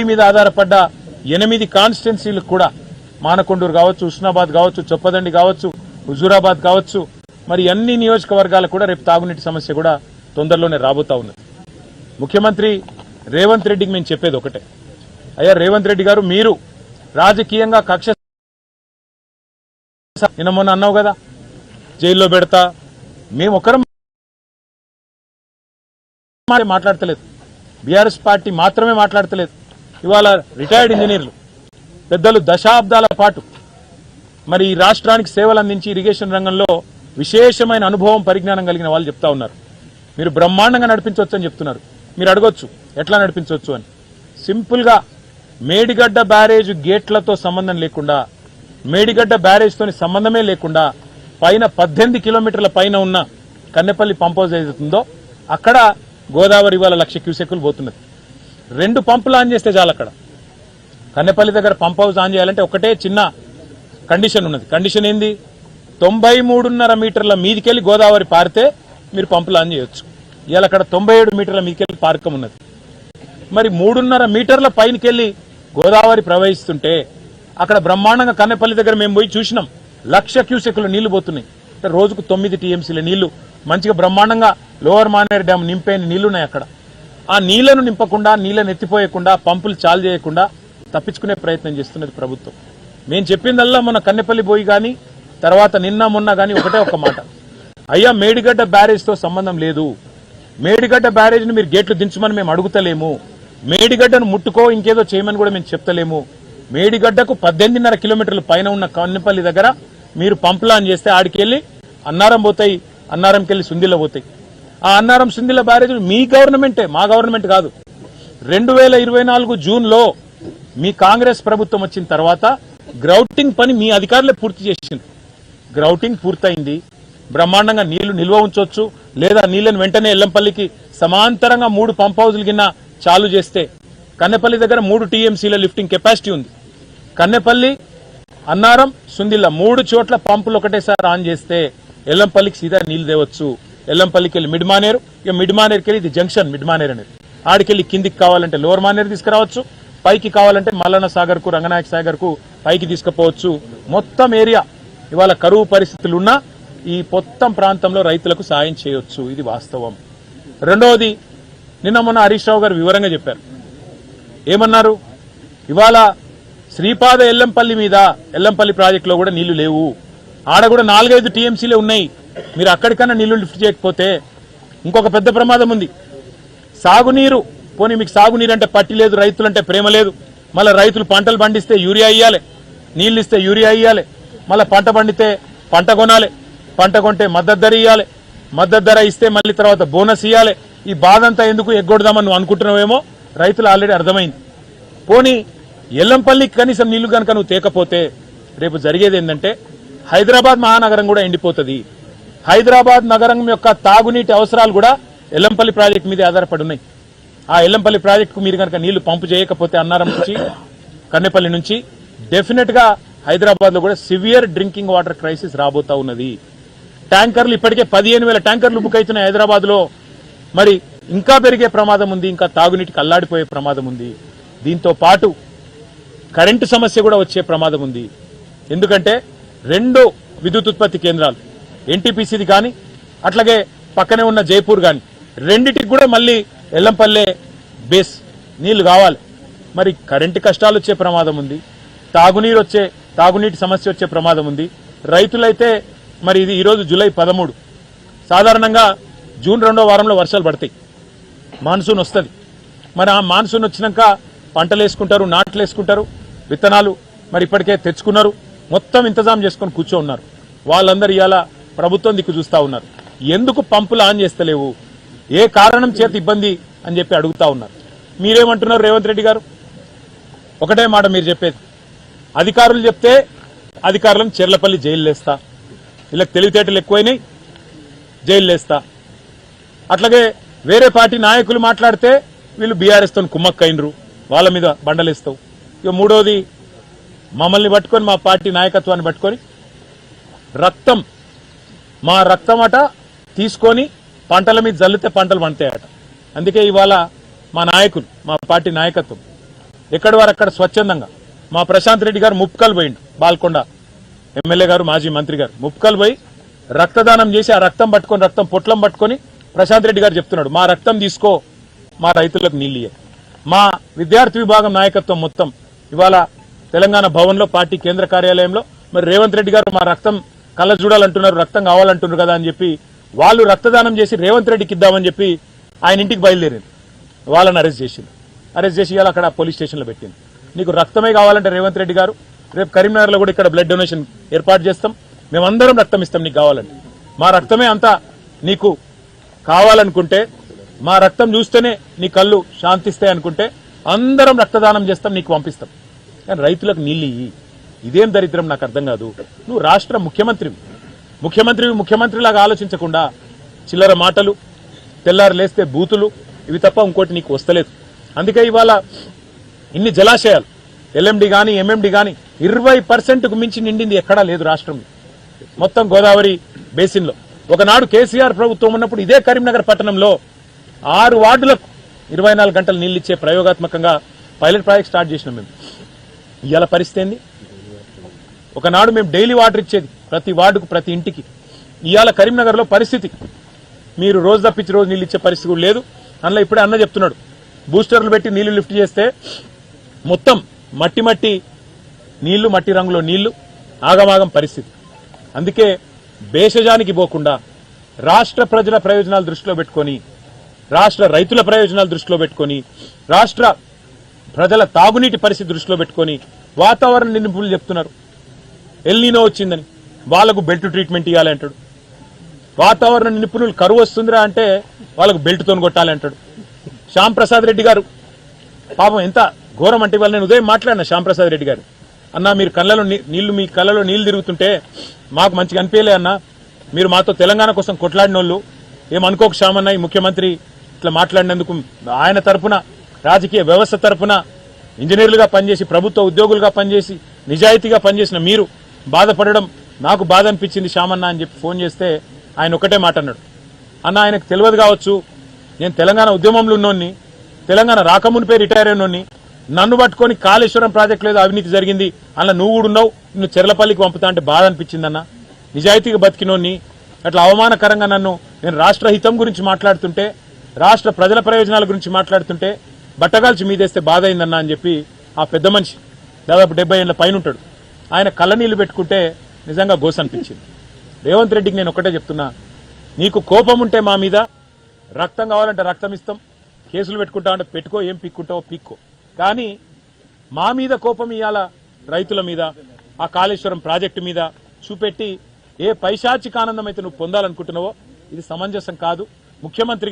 మీద ఆధారపడ్డ 8 కాన్స్టిట్యున్సీలకు కూడా మానకొండూరు కావచ్చు, హుస్నాబాద్ కావచ్చు, చొప్పదండి కావచ్చు, హుజూరాబాద్ కావచ్చు, మరి అన్ని నియోజకవర్గాలకు కూడా రేపు తాగునీటి సమస్య కూడా తొందరలోనే రాబోతా ఉన్నది. ముఖ్యమంత్రి రేవంత్ రెడ్డికి మేము చెప్పేది ఒకటే, అయ్యా రేవంత్ రెడ్డి గారు, మీరు రాజకీయంగా కక్ష నిన్న మొన్న అన్నావు కదా జైల్లో పెడతా, మేము ఒకరం మాట్లాడతలేదు, బీఆర్ఎస్ పార్టీ మాత్రమే మాట్లాడతలేదు. ఇవాళ రిటైర్డ్ ఇంజనీర్లు పెద్దలు దశాబ్దాల పాటు మరి ఈ రాష్ట్రానికి సేవలు అందించి ఇరిగేషన్ రంగంలో విశేషమైన అనుభవం పరిజ్ఞానం కలిగిన వాళ్ళు చెప్తా ఉన్నారు, మీరు బ్రహ్మాండంగా నడిపించవచ్చు అని చెప్తున్నారు. మీరు అడగొచ్చు ఎట్లా నడిపించవచ్చు అని. సింపుల్ గా మేడిగడ్డ బ్యారేజ్ గేట్లతో సంబంధం లేకుండా, మేడిగడ్డ బ్యారేజ్ తోని సంబంధమే లేకుండా పైన 18 కిలోమీటర్ల పైన ఉన్న కన్నెపల్లి పంప్ హౌస్ ఏదైతుందో అక్కడ గోదావరి ఇవాళ 1,00,000 క్యూసెక్కులు పోతున్నది. 2 పంపులు ఆన్ చేస్తే చాలు. అక్కడ కన్నెపల్లి దగ్గర పంప్ హౌస్ ఆన్ చేయాలంటే ఒకటే చిన్న కండిషన్ ఉన్నది. కండిషన్ ఏంది? 93.5 మీటర్ల మీదికెళ్లి గోదావరి పారితే మీరు పంపులు ఆన్ చేయొచ్చు. ఇవాళ అక్కడ 97 మీటర్ల మీదికెళ్లి పార్కం ఉన్నది. మరి 3.5 మీటర్ల పైనకెళ్లి గోదావరి ప్రవహిస్తుంటే అక్కడ బ్రహ్మాండంగా కన్నెపల్లి దగ్గర మేము పోయి చూసినాం, 1,00,000 క్యూసెక్కులు నీళ్లు పోతున్నాయి. అంటే రోజుకు 9 టీఎంసీల నీళ్లు మంచిగా బ్రహ్మాండంగా లోవర్ మానేరు డ్యామ్ నింపే నీళ్లున్నాయి అక్కడ. ఆ నీళ్లను నింపకుండా, నీళ్లను ఎత్తిపోయకుండా, పంపులు చాలు చేయకుండా తప్పించుకునే ప్రయత్నం చేస్తున్నది ప్రభుత్వం. మేము చెప్పిందల్లా మొన్న కన్నెపల్లి పోయి గాని తర్వాత నిన్న మొన్న గాని ఒకటే ఒక మాట, అయ్యా మేడిగడ్డ బ్యారేజ్ తో సంబంధం లేదు, మేడిగడ్డ బ్యారేజ్ ని మీరు గేట్లు దించమని మేము అడుగుతలేము, మేడిగడ్డను ముట్టుకో ఇంకేదో చేయమని కూడా మేము చెప్తలేము. మేడిగడ్డకు 18.5 కిలోమీటర్ల పైన ఉన్న కన్నెపల్లి దగ్గర మీరు పంపులు ఆన్ చేస్తే ఆడికెళ్లి అన్నారం పోతాయి, అన్నారంకెళ్లి సుందిల పోతాయి. ఆ అన్నారం సుందిల బ్యారేజ్ మీ గవర్నమెంటే, మా గవర్నమెంట్ కాదు. 2024 జూన్లో మీ కాంగ్రెస్ ప్రభుత్వం వచ్చిన తర్వాత గ్రౌటింగ్ పని మీ అధికారులే పూర్తి చేసింది. గ్రౌటింగ్ పూర్తయింది, బ్రహ్మాండంగా నీళ్లు నిల్వ ఉంచవచ్చు, లేదా నీళ్లను వెంటనే ఎల్లంపల్లికి సమాంతరంగా 3 పంప్ హౌజులు కింద చాలు చేస్తే కన్నెపల్లి దగ్గర 3 టీఎంసీల లిఫ్టింగ్ కెపాసిటీ ఉంది. కన్నెపల్లి, అన్నారం, సుందిల్ల 3 చోట్ల పంపులు ఒకటేసారి ఆన్ చేస్తే ఎల్లంపల్లికి సీదా నీళ్లు తేవచ్చు. ఎల్లంపల్లికి వెళ్ళి మిడ్ మానేరు, ఇక మిడ్ మానేరుకి వెళ్ళి ఇది జంక్షన్ మిడ్ మానేరు అనేది, ఆడికెళ్లి కిందికి కావాలంటే లోవర్ మానేరు తీసుకురావచ్చు, పైకి కావాలంటే మల్లన్న సాగర్ కు, రంగనాయక సాగర్ కు పైకి తీసుకుపోవచ్చు. మొత్తం ఏరియా ఇవాళ కరువు పరిస్థితులున్నా ఈ మొత్తం ప్రాంతంలో రైతులకు సాయం చేయొచ్చు. ఇది వాస్తవం. రెండవది, నిన్న మొన్న హరీష్ రావు గారు వివరంగా చెప్పారు. ఏమన్నారు? ఇవాళ శ్రీపాద ఎల్లంపల్లి మీద, ఎల్లంపల్లి ప్రాజెక్టులో కూడా నీళ్లు లేవు, ఆడ కూడా 4-5 టీఎంసీలే ఉన్నాయి. మీరు అక్కడికన్నా నీళ్లు లిఫ్ట్ చేయకపోతే ఇంకొక పెద్ద ప్రమాదం ఉంది. సాగునీరు పోనీ మీకు సాగునీరు అంటే పట్టి లేదు, రైతులంటే ప్రేమ లేదు. మళ్ళీ రైతులు పంటలు పండిస్తే యూరియా ఇయ్యాలి, నీళ్లు ఇస్తే యూరియా ఇయ్యాలి, మళ్ళీ పంట పండితే పంట కొనాలి, పంట కొంటే మద్దతు ధర ఇయ్యాలి, మద్దతు ధర ఇస్తే మళ్ళీ తర్వాత బోనస్ ఇయ్యాలి. ఈ బాధ అంతా ఎందుకు ఎగ్గొడదామని నువ్వు అనుకుంటున్నావేమో, రైతులు ఆల్రెడీ అర్థమైంది. పోనీ ఎల్లంపల్లికి కనీసం నీళ్లు కనుక నువ్వు తేకపోతే రేపు జరిగేది ఏంటంటే హైదరాబాద్ మహానగరం కూడా ఎండిపోతుంది. హైదరాబాద్ నగరం యొక్క తాగునీటి అవసరాలు కూడా ఎల్లంపల్లి ప్రాజెక్టు మీద ఆధారపడి ఉన్నాయి. ఆ ఎల్లంపల్లి ప్రాజెక్టుకు మీరు కనుక నీళ్లు పంపు చేయకపోతే అన్నారం నుంచి, కన్నెపల్లి నుంచి డెఫినెట్ గా హైదరాబాద్ లో కూడా సివియర్ డ్రింకింగ్ వాటర్ క్రైసిస్ రాబోతా ఉన్నది. ట్యాంకర్లు ఇప్పటికే 15,000 ట్యాంకర్లు బుక్ అవుతున్నాయి హైదరాబాద్ లో. మరి ఇంకా పెరిగే ప్రమాదం ఉంది, ఇంకా తాగునీటికి అల్లాడిపోయే ప్రమాదం ఉంది. దీంతో పాటు కరెంటు సమస్య కూడా వచ్చే ప్రమాదం ఉంది. ఎందుకంటే 2 విద్యుత్ ఉత్పత్తి కేంద్రాలు, ఎన్టీపీసీది కానీ అట్లాగే పక్కనే ఉన్న జైపూర్ కానీ, రెండిటికి కూడా మళ్ళీ ఎల్లంపల్లె బేస్ నీళ్లు కావాలి. మరి కరెంటు కష్టాలు వచ్చే ప్రమాదం ఉంది, తాగునీటి సమస్య వచ్చే ప్రమాదం ఉంది. రైతులైతే మరి ఇది ఈరోజు జూలై 13, సాధారణంగా జూన్ 2వ వారంలో వర్షాలు పడతాయి, మాన్సూన్ వస్తుంది. మరి ఆ మాన్సూన్ వచ్చినాక పంటలు వేసుకుంటారు, నాట్లు వేసుకుంటారు, విత్తనాలు మరి ఇప్పటికే తెచ్చుకున్నారు, మొత్తం ఇంతజాం చేసుకుని కూర్చో ఉన్నారు. వాళ్ళందరూ ఇవాళ ప్రభుత్వం దిక్కు చూస్తా ఉన్నారు, ఎందుకు పంపులు ఆన్ చేస్తలేవు, ఏ కారణం చేత ఇబ్బంది అని చెప్పి అడుగుతా ఉన్నారు. మీరేమంటున్నారు రేవంత్ రెడ్డి గారు? ఒకటే మాట మీరు చెప్పేది, అధికారులు చెప్తే అధికారులను చెర్లపల్లి జైలు వేస్తా, వీళ్ళకి తెలివితేటలు ఎక్కువైనాయి, జైలు వేస్తా. అట్లాగే వేరే పార్టీ నాయకులు మాట్లాడితే వీళ్ళు బీఆర్ఎస్ తో కుమ్మక్కైనరు, వాళ్ళ మీద బండలేస్తావు. ఇక మూడోది, మమ్మల్ని పట్టుకొని, మా పార్టీ నాయకత్వాన్ని పట్టుకొని రక్తం, మా రక్తం అట తీసుకొని పంటల మీద జల్లితే పంటలు పండుతాయట. అందుకే ఇవాళ మా నాయకులు, మా పార్టీ నాయకత్వం ఎక్కడి వారు అక్కడ స్వచ్ఛందంగా మా ప్రశాంత్ రెడ్డి గారు ముప్కల్ పోయిండు, బాల్కొండ ఎమ్మెల్యే గారు మాజీ మంత్రి గారు ముప్కల్ పోయి రక్తదానం చేసి ఆ రక్తం పట్టుకొని రక్తం పొట్లం పట్టుకొని ప్రశాంత్ రెడ్డి గారు చెప్తున్నాడు, మా రక్తం తీసుకో, మా రైతులకు నీళ్ళు. మా విద్యార్థి విభాగం నాయకత్వం మొత్తం ఇవాళ తెలంగాణ భవన్లో పార్టీ కేంద్ర కార్యాలయంలో మరి రేవంత్ రెడ్డి గారు మా రక్తం కళ్ళ చూడాలంటున్నారు, రక్తం కావాలంటున్నారు కదా అని చెప్పి వాళ్ళు రక్తదానం చేసి రేవంత్ రెడ్డికి ఇద్దామని చెప్పి ఆయన ఇంటికి బయలుదేరింది. వాళ్ళని అరెస్ట్ చేసి ఇవాళ అక్కడ పోలీస్ స్టేషన్లో పెట్టింది. నీకు రక్తమే కావాలంటే రేవంత్ రెడ్డి గారు రేపు కరీంనగర్లో కూడా ఇక్కడ బ్లడ్ డొనేషన్ ఏర్పాటు చేస్తాం, మేమందరం రక్తం ఇస్తాం నీకు కావాలంటే. మా రక్తమే అంతా నీకు కావాలనుకుంటే, మా రక్తం చూస్తేనే నీ కళ్ళు శాంతిస్తాయి అనుకుంటే అందరం రక్తదానం చేస్తాం, నీకు పంపిస్తాం. కానీ రైతులకు నీళ్ళు ఇదేం దరిద్రం నాకు అర్థం కాదు. నువ్వు రాష్ట్ర ముఖ్యమంత్రిలాగా ఆలోచించకుండా చిల్లర మాటలు, తెల్లారు లేస్తే బూతులు, ఇవి తప్ప ఇంకోటి నీకు వస్తలేదు. అందుకే ఇవాళ ఇన్ని జలాశయాలు ఎల్ఎండి గాని ఎంఎండి గాని 20% మించి నిండింది ఎక్కడా లేదు రాష్ట్రంలో, మొత్తం గోదావరి బేసిన్లో. ఒకనాడు కేసీఆర్ ప్రభుత్వం ఉన్నప్పుడు ఇదే కరీంనగర్ పట్టణంలో 6 వార్డులకు 24 గంటలు నీళ్ళిచ్చే ప్రయోగాత్మకంగా పైలట్ ప్రాజెక్ట్ స్టార్ట్ చేసినాం మేము. ఇవాళ పరిస్థితి ఏంది? ఒకనాడు మేము డైలీ వాటర్ ఇచ్చేది ప్రతి వార్డుకు, ప్రతి ఇంటికి. ఇవాళ కరీంనగర్లో పరిస్థితి మీరు రోజు తప్పించి రోజు నీళ్ళు ఇచ్చే పరిస్థితి కూడా లేదు. అందులో ఇప్పుడే అన్న చెప్తున్నాడు, బూస్టర్లు పెట్టి నీళ్లు లిఫ్ట్ చేస్తే మొత్తం మట్టి నీళ్లు, మట్టి రంగులో నీళ్లు, ఆగమాగం పరిస్థితి. అందుకే భేషజానికి పోకుండా రాష్ట్ర ప్రజల ప్రయోజనాలు దృష్టిలో పెట్టుకొని, రాష్ట్ర రైతుల ప్రయోజనాలు దృష్టిలో పెట్టుకొని, రాష్ట్ర ప్రజల తాగునీటి పరిస్థితి దృష్టిలో పెట్టుకొని వాతావరణ నిపుణులు చెప్తున్నారు ఎల్నినో వచ్చిందని, వాళ్లకు బెల్ట్ ట్రీట్మెంట్ ఇవ్వాలి అంటాడు. వాతావరణ నిపుణులు కరువు వస్తుందిరా అంటే వాళ్ళకు బెల్ట్తో కొట్టాలి అంటాడు. శ్యామ్ ప్రసాద్ రెడ్డి గారు పాపం ఎంత ఘోరం అంటే, వాళ్ళు నేను ఉదయం మాట్లాడినా శ్యామ్ ప్రసాద్ రెడ్డి గారు, అన్నా మీరు కళ్ళలో నీళ్లు, మీ కళ్ళలో నీళ్లు తిరుగుతుంటే మాకు మంచిగా అనిపించలే అన్న, మీరు మాతో తెలంగాణ కోసం కొట్లాడిన వాళ్ళు ఏమనుకోక శ్యామ్ అన్న, ఈ ముఖ్యమంత్రి ఇట్లా మాట్లాడినందుకు ఆయన తరఫున, రాజకీయ వ్యవస్థ తరఫున ఇంజనీర్లుగా పనిచేసి, ప్రభుత్వ ఉద్యోగులుగా పనిచేసి, నిజాయితీగా పనిచేసిన మీరు బాధపడడం నాకు బాధ అనిపించింది శ్యామన్న అని చెప్పి ఫోన్ చేస్తే ఆయన ఒకటే మాట అన్నాడు, అన్న ఆయనకు తెలియదు కావచ్చు, నేను తెలంగాణ ఉద్యమంలో ఉన్నోన్ని, తెలంగాణ రాకమునిపై రిటైర్ అయినోన్ని, నన్ను పట్టుకొని కాళేశ్వరం ప్రాజెక్టు లేదు అవినీతి జరిగింది అలా నువ్వు కూడా ఉన్నావు, నిన్ను చెర్లపల్లికి పంపుతా అంటే బాధ అనిపించిందన్న, నిజాయితీగా బతికినోన్ని అట్లా అవమానకరంగా నన్ను, నేను రాష్ట్ర హితం గురించి మాట్లాడుతుంటే, రాష్ట్ర ప్రజల ప్రయోజనాల గురించి మాట్లాడుతుంటే బట్టగాల్చి మీదేస్తే బాధ అయిందన్న అని చెప్పి ఆ పెద్ద మనిషి దాదాపు 70 ఏళ్ల పైన ఉంటాడు, ఆయన కళ్ళనీళ్లు పెట్టుకుంటే నిజంగా గోస అనిపించింది. రేవంత్ రెడ్డికి నేను ఒకటే చెప్తున్నా, నీకు కోపం ఉంటే మా మీద, రక్తం కావాలంటే రక్తం ఇస్తాం, కేసులు పెట్టుకుంటామంటే పెట్టుకో, ఏం పిక్కుంటావో పిక్కో, కానీ మా మీద కోపం ఇవాళ రైతుల మీద, ఆ కాళేశ్వరం ప్రాజెక్టు మీద చూపెట్టి ఏ పైశాచిక ఆనందం అయితే నువ్వు పొందాలనుకుంటున్నావో ఇది సమంజసం కాదు. ముఖ్యమంత్రి